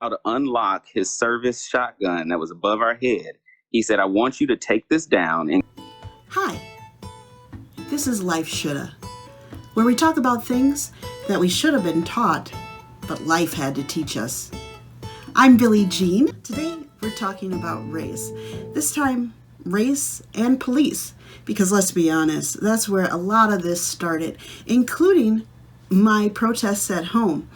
how to unlock his service shotgun that was above our head. He said, I want you to take this down and... Hi, this is Life Shoulda, where we talk about things that we should have been taught, but life had to teach us. I'm Billie Jean. Today we're talking about race. This time, race and police, because let's be honest, that's where a lot of this started, including my protests at home.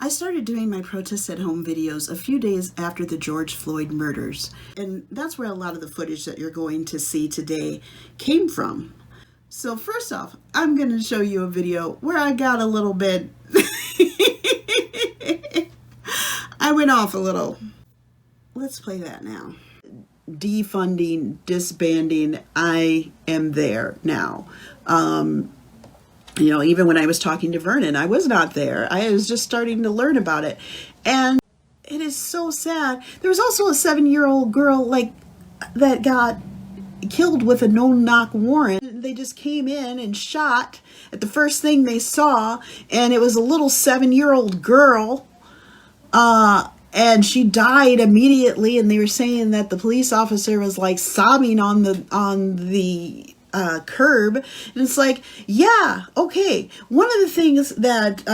I started doing my protests at home videos a few days after the George Floyd murders, and that's where a lot of the footage that you're going to see today came from. So first off, I'm going to show you a video where I got a little bit, I went off a little. Let's play that now. Defunding, disbanding, I am there now. Even when I was talking to Vernon, I was not there. I was just starting to learn about it. And it is so sad. There was also a 7-year-old girl that got killed with a no-knock warrant. They just came in and shot at the first thing they saw, and it was a little 7-year-old girl. And she died immediately, and they were saying that the police officer was like sobbing on the curb. And it's like, yeah, okay. One of the things that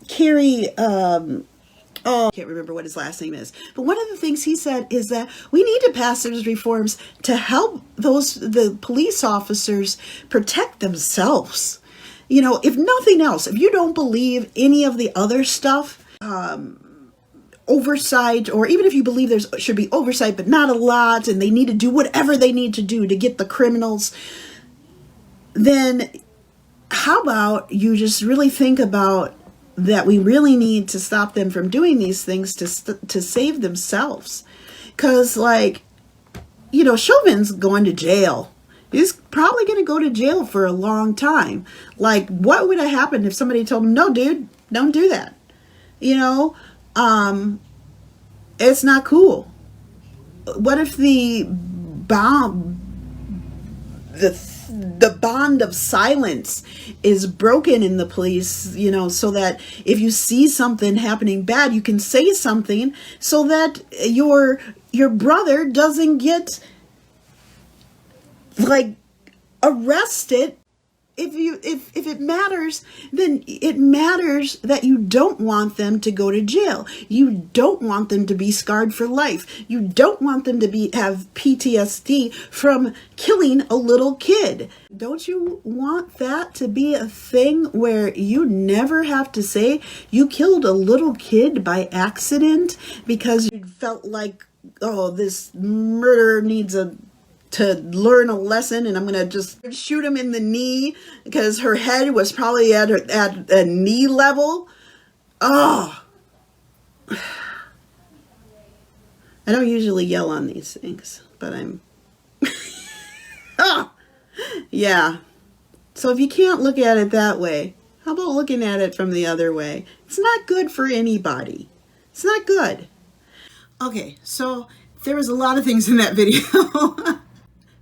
Carrie, I can't remember what his last name is, but one of the things he said is that we need to pass those reforms to help the police officers protect themselves. If nothing else, if you don't believe any of the other stuff, oversight, or even if you believe there should be oversight, but not a lot, and they need to do whatever they need to do to get the criminals, then how about you just really think about that we really need to stop them from doing these things to save themselves. Because, Chauvin's going to jail. He's probably going to go to jail for a long time. What would have happened if somebody told him, no, dude, don't do that? It's not cool. What if the bond of silence is broken in the police, so that if you see something happening bad, you can say something so that your brother doesn't get arrested. If it matters, then it matters that you don't want them to go to jail. You don't want them to be scarred for life. You don't want them to have PTSD from killing a little kid. Don't you want that to be a thing where you never have to say you killed a little kid by accident because you felt like, oh, this murderer needs to learn a lesson, and I'm going to just shoot him in the knee because her head was probably at a knee level. Oh, I don't usually yell on these things, but I'm, yeah. So if you can't look at it that way, how about looking at it from the other way? It's not good for anybody. It's not good. Okay, so there was a lot of things in that video.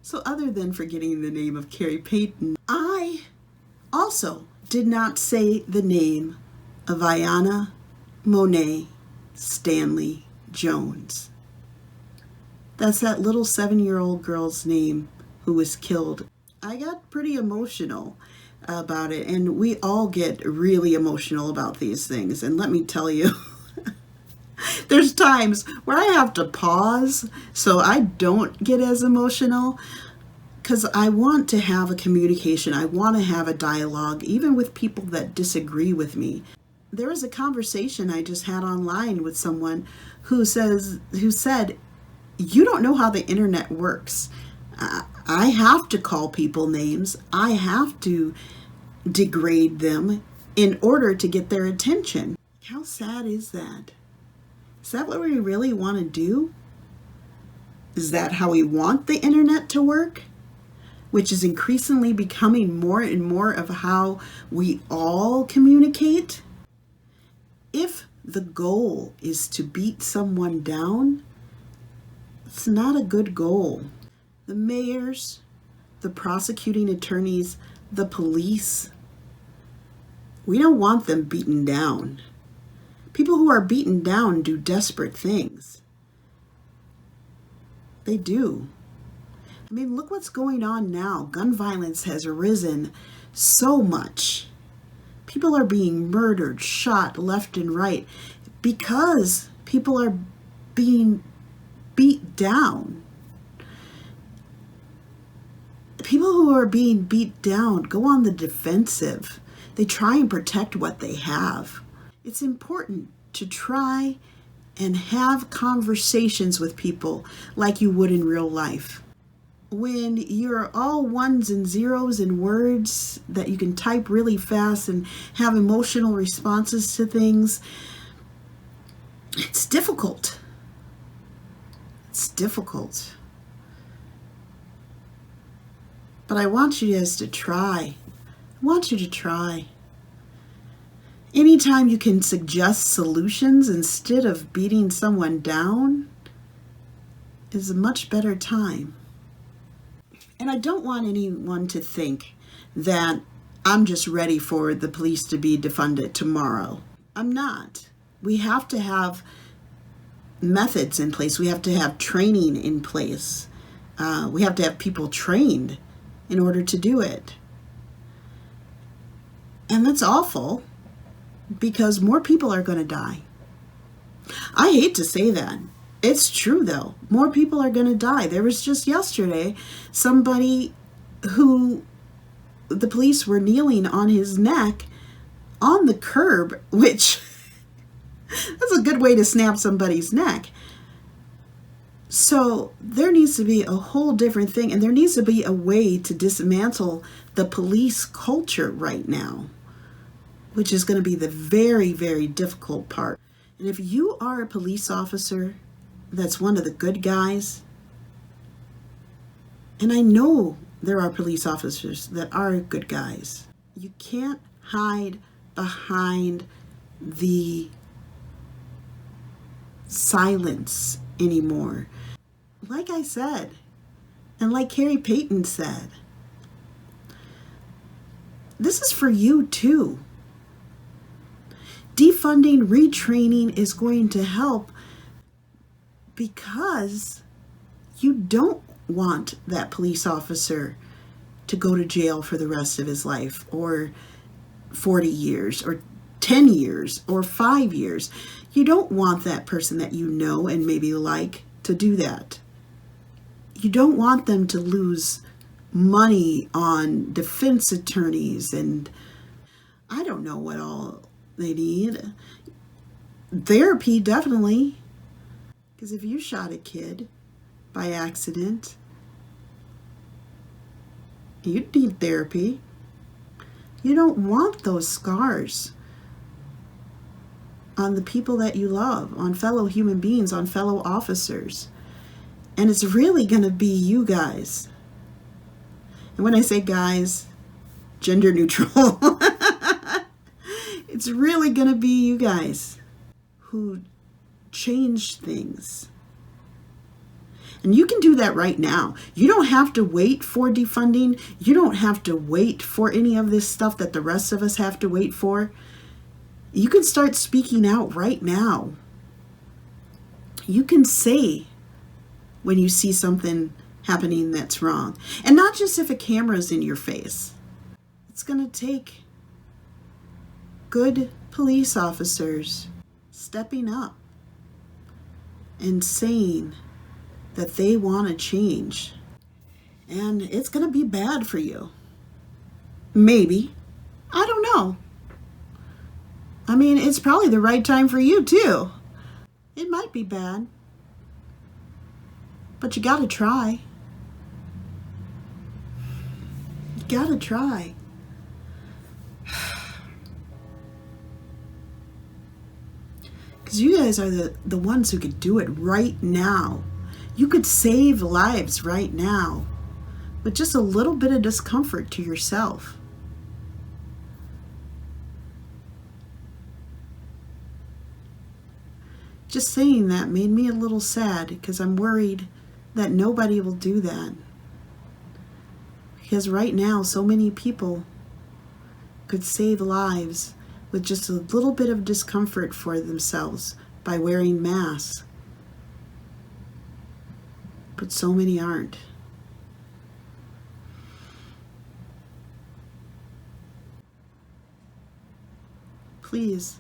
So other than forgetting the name of Carrie Payton, I also did not say the name of Ayanna Monet Stanley Jones. That's that little 7-year-old girl's name who was killed. I got pretty emotional about it, and we all get really emotional about these things. And let me tell you, there's times where I have to pause so I don't get as emotional, because I want to have a communication. I want to have a dialogue, even with people that disagree with me. There was a conversation I just had online with someone who said, you don't know how the internet works. I have to call people names. I have to degrade them in order to get their attention. How sad is that? Is that what we really want to do? Is that how we want the internet to work? Which is increasingly becoming more and more of how we all communicate? If the goal is to beat someone down, it's not a good goal. The mayors, the prosecuting attorneys, the police, we don't want them beaten down. People who are beaten down do desperate things. They do. I mean, look what's going on now. Gun violence has risen so much. People are being murdered, shot left and right because people are being beat down. People who are being beat down go on the defensive. They try and protect what they have. It's important to try and have conversations with people like you would in real life. When you're all ones and zeros and words that you can type really fast and have emotional responses to things, it's difficult. It's difficult. But I want you guys to try. I want you to try. Anytime you can suggest solutions instead of beating someone down is a much better time. And I don't want anyone to think that I'm just ready for the police to be defunded tomorrow. I'm not. We have to have methods in place. We have to have training in place. We have to have people trained in order to do it. And that's awful because more people are going to die. I hate to say that. It's true, though. More people are going to die. There was just yesterday somebody who the police were kneeling on his neck on the curb, which that's a good way to snap somebody's neck. So there needs to be a whole different thing, and there needs to be a way to dismantle the police culture right now, which is going to be the very, very difficult part. And if you are a police officer that's one of the good guys, and I know there are police officers that are good guys, you can't hide behind the silence anymore. Like I said, and like Carrie Payton said, this is for you too. Defunding, retraining is going to help because you don't want that police officer to go to jail for the rest of his life, or 40 years, or 10 years, or 5 years. You don't want that person that you know and maybe like to do that. You don't want them to lose money on defense attorneys and I don't know what all they need. Therapy, definitely. Because if you shot a kid by accident, you'd need therapy. You don't want those scars on the people that you love, on fellow human beings, on fellow officers. And it's really going to be you guys. And when I say guys, gender neutral. It's really going to be you guys who change things. And you can do that right now. You don't have to wait for defunding. You don't have to wait for any of this stuff that the rest of us have to wait for. You can start speaking out right now. You can say when you see something happening that's wrong. And not just if a camera's in your face. It's going to take good police officers stepping up and saying that they want to change. And it's going to be bad for you. Maybe. I don't know. I mean, it's probably the right time for you too. It might be bad. But you gotta try. You gotta try. Because you guys are the ones who could do it right now. You could save lives right now with just a little bit of discomfort to yourself. Just saying that made me a little sad because I'm worried that nobody will do that. Because right now, so many people could save lives with just a little bit of discomfort for themselves by wearing masks. But so many aren't. Please,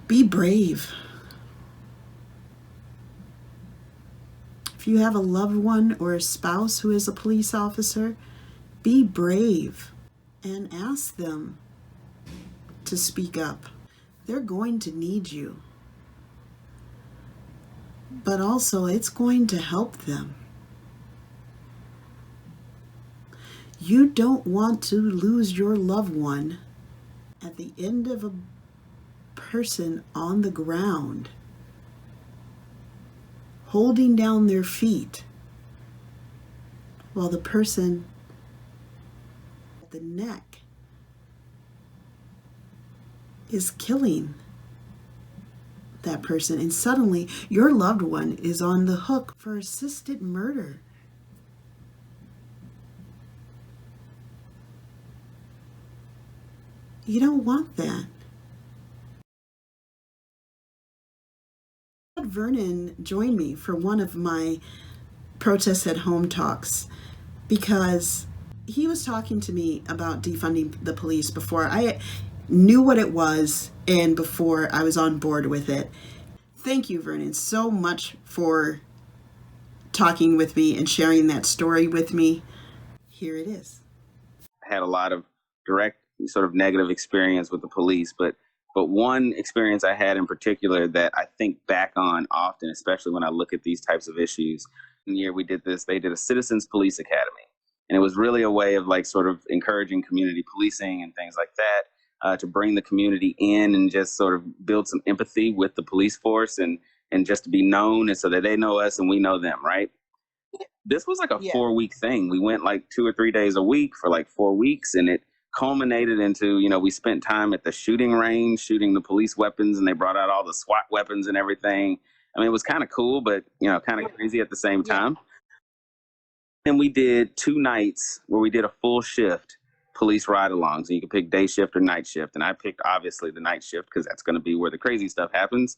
be brave. If you have a loved one or a spouse who is a police officer, be brave and ask them to speak up. They're going to need you. But also, it's going to help them. You don't want to lose your loved one at the end of a person on the ground, holding down their feet, while the person at the neck is killing that person, and suddenly your loved one is on the hook for assisted murder. You don't want that. Vernon joined me for one of my protests at home talks because he was talking to me about defunding the police before I knew what it was and before I was on board with it. Thank you, Vernon, so much for talking with me and sharing that story with me. Here it is. I had a lot of direct sort of negative experience with the police, but one experience I had in particular that I think back on often, especially when I look at these types of issues. In the year we did this, they did a Citizens Police Academy. And it was really a way of like sort of encouraging community policing and things like that, to bring the community in and just sort of build some empathy with the police force and just to be known, and so that they know us and we know them, right? This was like a 4-week thing. We went like 2 or 3 days a week for like 4 weeks, and it culminated into, we spent time at the shooting range, shooting the police weapons, and they brought out all the SWAT weapons and everything. I mean, it was kind of cool, but, kind of crazy at the same time. And we did 2 nights where we did a full shift police ride-alongs, and you could pick day shift or night shift. And I picked, obviously, the night shift because that's going to be where the crazy stuff happens.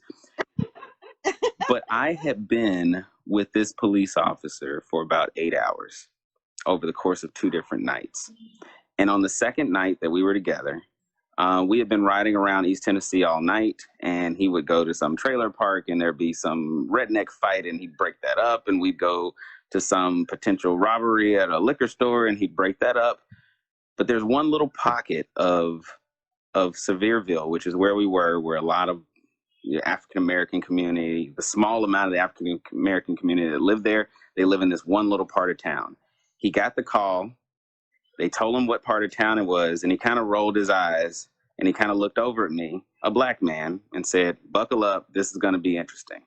But I had been with this police officer for about 8 hours over the course of 2 different nights. And on the second night that we were together, we had been riding around East Tennessee all night, and he would go to some trailer park and there'd be some redneck fight and he'd break that up, and we'd go to some potential robbery at a liquor store and he'd break that up. But there's one little pocket of Sevierville, which is where we were, where a lot of the African-American community, the small amount of the African-American community that live there, they live in this one little part of town. He got the call. They told him what part of town it was, and he kind of rolled his eyes, and he kind of looked over at me, a black man, and said, "Buckle up, this is going to be interesting."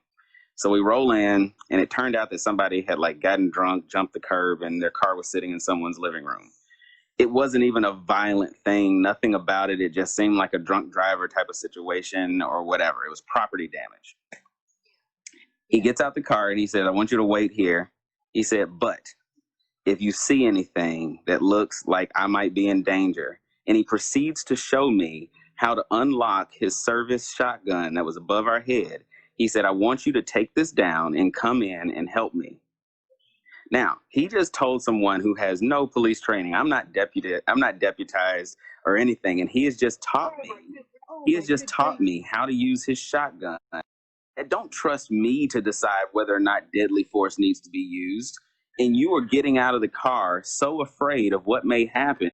So we roll in, and it turned out that somebody had like gotten drunk, jumped the curb, and their car was sitting in someone's living room. It wasn't even a violent thing, nothing about it. It just seemed like a drunk driver type of situation or whatever. It was property damage. He gets out the car and he said, "I want you to wait here." He said, "But if you see anything that looks like I might be in danger," and he proceeds to show me how to unlock his service shotgun that was above our head. He said, "I want you to take this down and come in and help me." Now, he just told someone who has no police training. I'm not deputized or anything, and he has just taught me how to use his shotgun. And don't trust me to decide whether or not deadly force needs to be used. And you are getting out of the car so afraid of what may happen.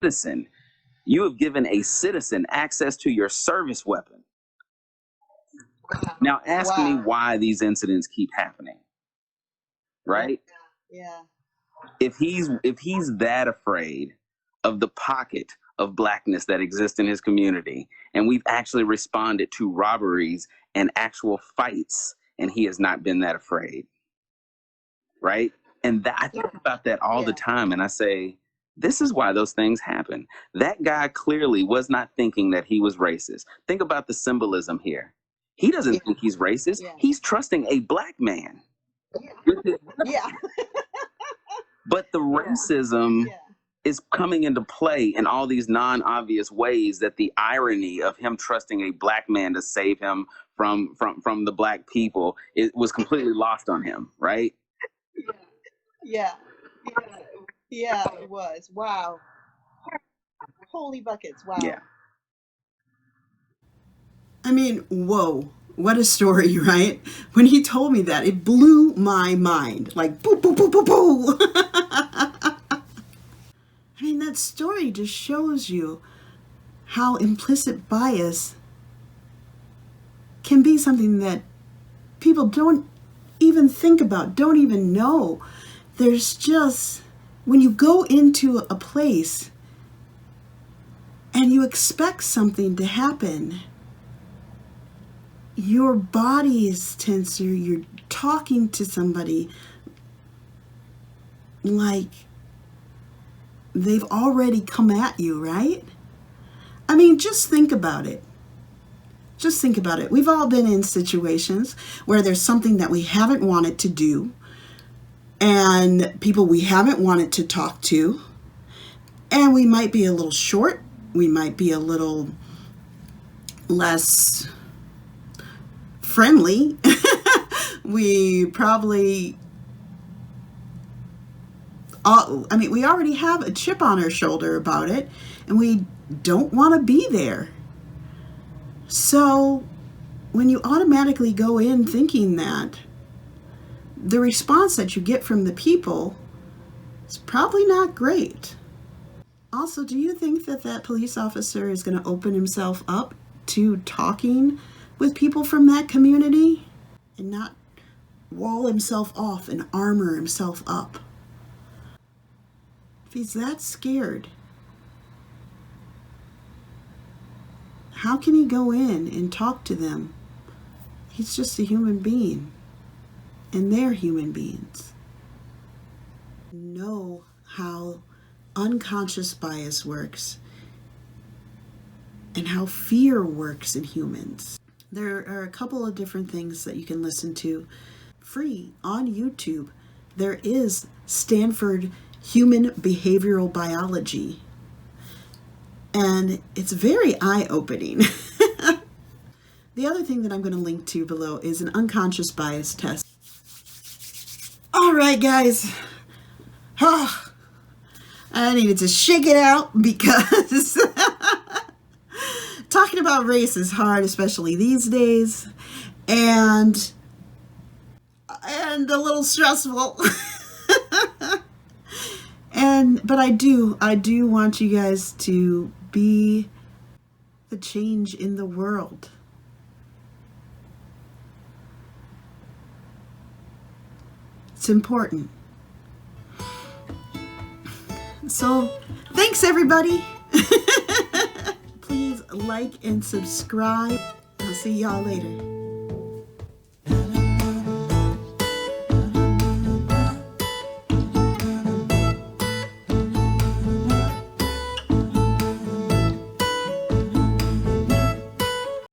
Citizen, you have given a citizen access to your service weapon. Now ask me why these incidents keep happening. Right? Yeah. If he's that afraid of the pocket of blackness that exists in his community, and we've actually responded to robberies and actual fights, and he has not been that afraid. Right? And I think about that all the time, and I say, this is why those things happen. That guy clearly was not thinking that he was racist. Think about the symbolism here. He doesn't think he's racist. He's trusting a black man. Yeah. But the racism is coming into play in all these non-obvious ways that the irony of him trusting a black man to save him from the black people, it was completely lost on him, right? Yeah. Yeah, it was. Wow. Holy buckets. Wow. Yeah. I mean, whoa. What a story, right? When he told me that, it blew my mind. Like, boo, boo, boo, boo, boo. I mean, that story just shows you how implicit bias can be something that people don't even think about, don't even know. There's just, when you go into a place and you expect something to happen, your body is tense, you're talking to somebody like they've already come at you, right? I mean, just think about it. Just think about it. We've all been in situations where there's something that we haven't wanted to do and people we haven't wanted to talk to, and we might be a little short, we might be a little less friendly. We probably, we already have a chip on our shoulder about it, and we don't want to be there. So when you automatically go in thinking that, the response that you get from the people is probably not great. Also, do you think that that police officer is going to open himself up to talking with people from that community and not wall himself off and armor himself up? If he's that scared, how can he go in and talk to them? He's just a human being, and they're human beings. Know how unconscious bias works and how fear works in humans. There are a couple of different things that you can listen to free on YouTube. There is Stanford Human Behavioral Biology, and it's very eye-opening. The other thing that I'm going to link to below is an unconscious bias test. All right, guys. I needed to shake it out because talking about race is hard, especially these days, and a little stressful. But I do want you guys to be the change in the world. It's important. So, thanks everybody. Please like and subscribe. I'll see y'all later.